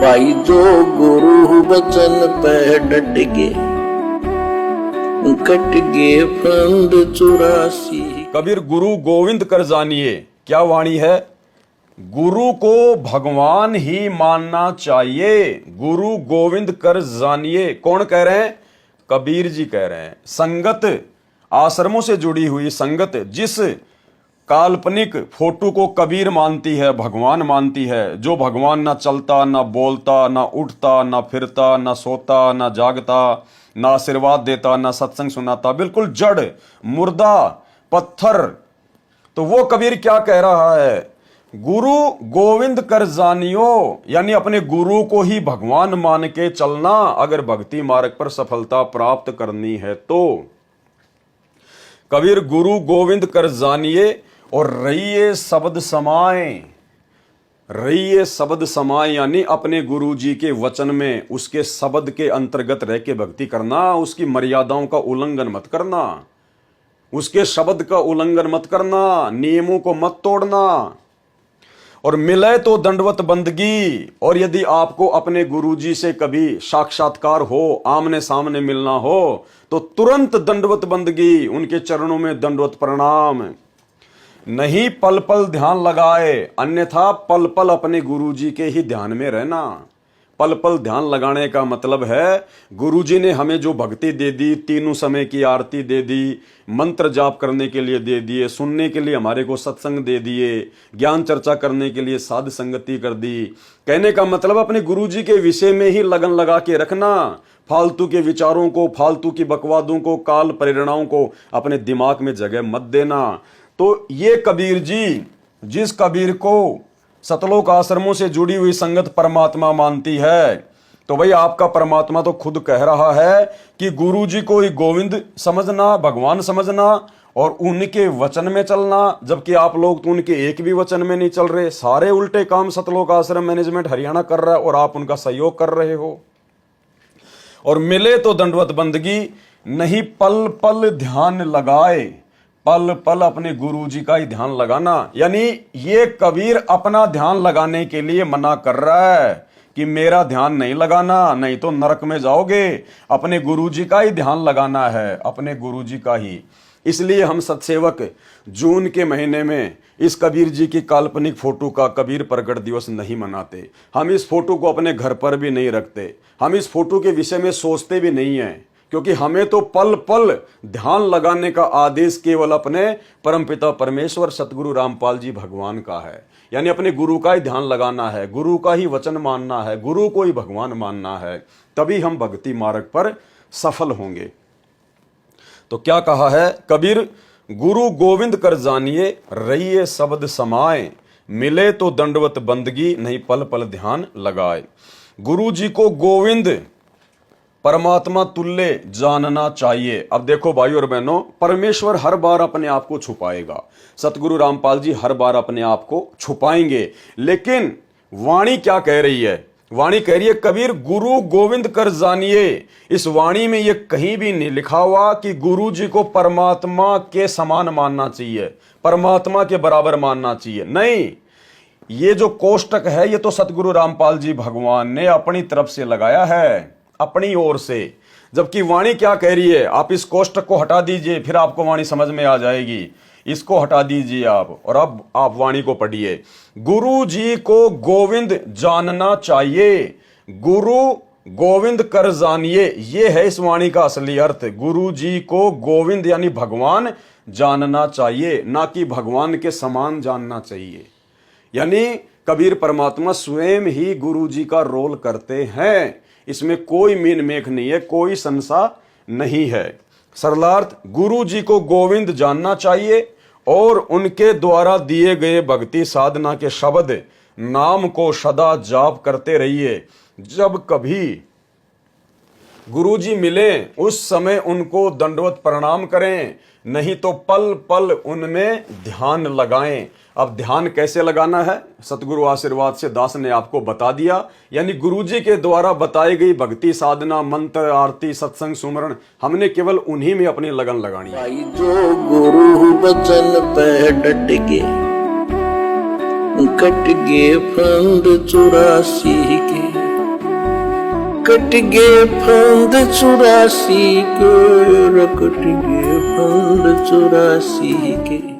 भाई जो गुरु बचन पे डट गे, कट गे फंद 84। कबीर गुरु गोविंद कर जानिए, क्या वाणी है। गुरु को भगवान ही मानना चाहिए, गुरु गोविंद कर जानिए। कौन कह रहे हैं? कबीर जी कह रहे हैं। संगत, आश्रमों से जुड़ी हुई संगत जिस काल्पनिक फोटो को कबीर मानती है, भगवान मानती है, जो भगवान ना चलता, ना बोलता, ना उठता, ना फिरता, ना सोता, ना जागता, ना आशीर्वाद देता, ना सत्संग सुनाता, बिल्कुल जड़, मुर्दा, पत्थर, तो वो कबीर क्या कह रहा है? गुरु गोविंद कर जानियो, यानी अपने गुरु को ही भगवान मान के चलना अगर भक्ति मार्ग पर सफलता प्राप्त करनी है तो। कबीर गुरु गोविंद कर जानिए और रहिए शब्द समाए। रहिए शब्द समाए यानी अपने गुरु जी के वचन में, उसके शब्द के अंतर्गत रह के भक्ति करना, उसकी मर्यादाओं का उल्लंघन मत करना, उसके शब्द का उल्लंघन मत करना, नियमों को मत तोड़ना। और मिले तो दंडवत बंदगी, और यदि आपको अपने गुरुजी से कभी साक्षात्कार हो, आमने सामने मिलना हो, तो तुरंत दंडवत बंदगी, उनके चरणों में दंडवत प्रणाम। नहीं पल पल ध्यान लगाए, अन्यथा पल पल अपने गुरुजी के ही ध्यान में रहना। पल पल ध्यान लगाने का मतलब है गुरुजी ने हमें जो भक्ति दे दी, तीनों समय की आरती दे दी, मंत्र जाप करने के लिए दे दिए, सुनने के लिए हमारे को सत्संग दे दिए, ज्ञान चर्चा करने के लिए साध संगति कर दी। कहने का मतलब अपने गुरुजी के विषय में ही लगन लगा के रखना, फालतू के विचारों को, फालतू की बकवादों को, काल प्रेरणाओं को अपने दिमाग में जगह मत देना। तो ये कबीर जी, जिस कबीर को सतलोक आश्रमों से जुड़ी हुई संगत परमात्मा मानती है, तो भाई आपका परमात्मा तो खुद कह रहा है कि गुरु जी को ही गोविंद समझना, भगवान समझना और उनके वचन में चलना। जबकि आप लोग तो उनके एक भी वचन में नहीं चल रहे, सारे उल्टे काम सतलोक आश्रम मैनेजमेंट हरियाणा कर रहा है और आप उनका सहयोग कर रहे हो। और मिले तो दंडवत बंदगी, नहीं पल पल ध्यान लगाए, पल पल अपने गुरु जी का ही ध्यान लगाना। यानी ये कबीर अपना ध्यान लगाने के लिए मना कर रहा है कि मेरा ध्यान नहीं लगाना, नहीं तो नरक में जाओगे। अपने गुरु जी का ही ध्यान लगाना है, अपने गुरु जी का ही। इसलिए हम सत्सेवक जून के महीने में इस कबीर जी की काल्पनिक फोटो का कबीर प्रकट दिवस नहीं मनाते। हम इस फोटो को अपने घर पर भी नहीं रखते, हम इस फोटो के विषय में सोचते भी नहीं हैं, क्योंकि हमें तो पल पल ध्यान लगाने का आदेश केवल अपने परमपिता परमेश्वर सतगुरु रामपाल जी भगवान का है। यानी अपने गुरु का ही ध्यान लगाना है, गुरु का ही वचन मानना है, गुरु को ही भगवान मानना है, तभी हम भक्ति मार्ग पर सफल होंगे। तो क्या कहा है कबीर? गुरु गोविंद कर जानिए, रहिए शब्द समाए, मिले तो दंडवत बंदगी, नहीं पल पल ध्यान लगाए। गुरु जी को गोविंद परमात्मा तुल्य जानना चाहिए। अब देखो भाई और बहनों, परमेश्वर हर बार अपने आप को छुपाएगा, सतगुरु रामपाल जी हर बार अपने आप को छुपाएंगे, लेकिन वाणी क्या कह रही है? वाणी कह रही है कबीर गुरु गोविंद कर जानिए। इस वाणी में यह कहीं भी नहीं लिखा हुआ कि गुरु जी को परमात्मा के समान मानना चाहिए, परमात्मा के बराबर मानना चाहिए। नहीं, ये जो कोष्टक है ये तो सतगुरु रामपाल जी भगवान ने अपनी तरफ से लगाया है, अपनी ओर से। जबकि वाणी क्या कह रही है? आप इस कोष्टक को हटा दीजिए, फिर आपको वाणी समझ में आ जाएगी। इसको हटा दीजिए आप, और अब आप वाणी को पढ़िए। गुरु जी को गोविंद जानना चाहिए, गुरु गोविंद कर जानिए, ये है इस वाणी का असली अर्थ। गुरु जी को गोविंद यानी भगवान जानना चाहिए, ना कि भगवान के समान जानना चाहिए। यानी कबीर परमात्मा स्वयं ही गुरु जी का रोल करते हैं, इसमें कोई मीन मेख नहीं है, कोई संशय नहीं है। सरलार्थ, गुरु जी को गोविंद जानना चाहिए और उनके द्वारा दिए गए भक्ति साधना के शब्द नाम को सदा जाप करते रहिए। जब कभी गुरुजी मिले उस समय उनको दंडवत प्रणाम करें, नहीं तो पल पल उनमें ध्यान लगाएं। अब ध्यान कैसे लगाना है? सतगुरु आशीर्वाद से दास ने आपको बता दिया। यानी गुरुजी के द्वारा बताई गई भक्ति साधना, मंत्र, आरती, सत्संग, सुमरण, हमने केवल उन्हीं में अपनी लगन लगानी है। भाई जो गुरु बचन पे डट गे, कट गे फंद 84 के। कट गए फंद 84 के, कट गए फंद 84 के।